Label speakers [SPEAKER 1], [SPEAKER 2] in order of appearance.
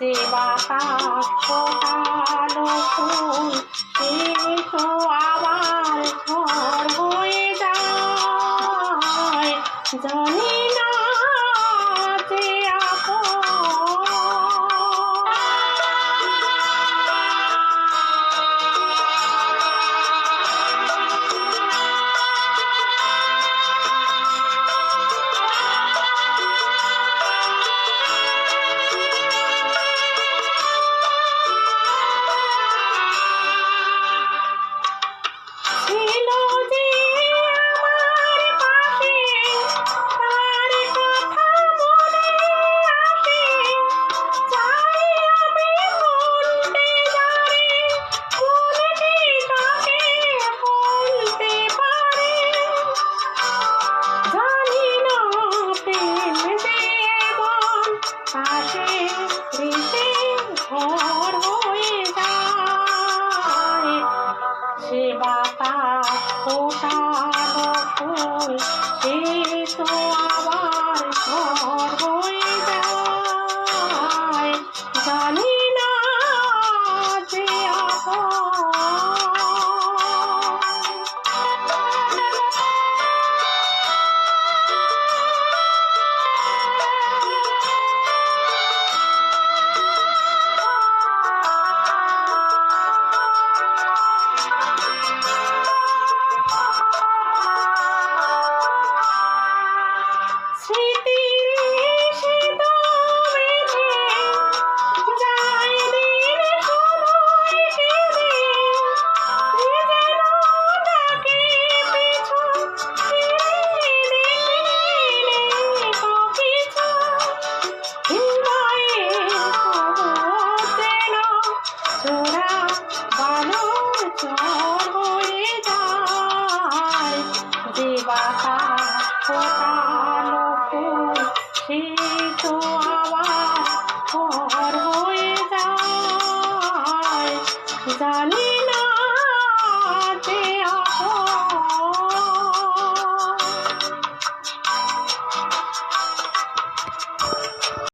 [SPEAKER 1] যে বাতাস ফোটালো ফুল সে তো আবার ঝড় হয়ে যায়। জানি না যে সে বাতাস ফোটালো ফুল সে তো আবার ঝড় হয়ে যায়। জানি না যে ফোটালো ফুল সে তো আবার ঝড় হয়ে যায়। জানি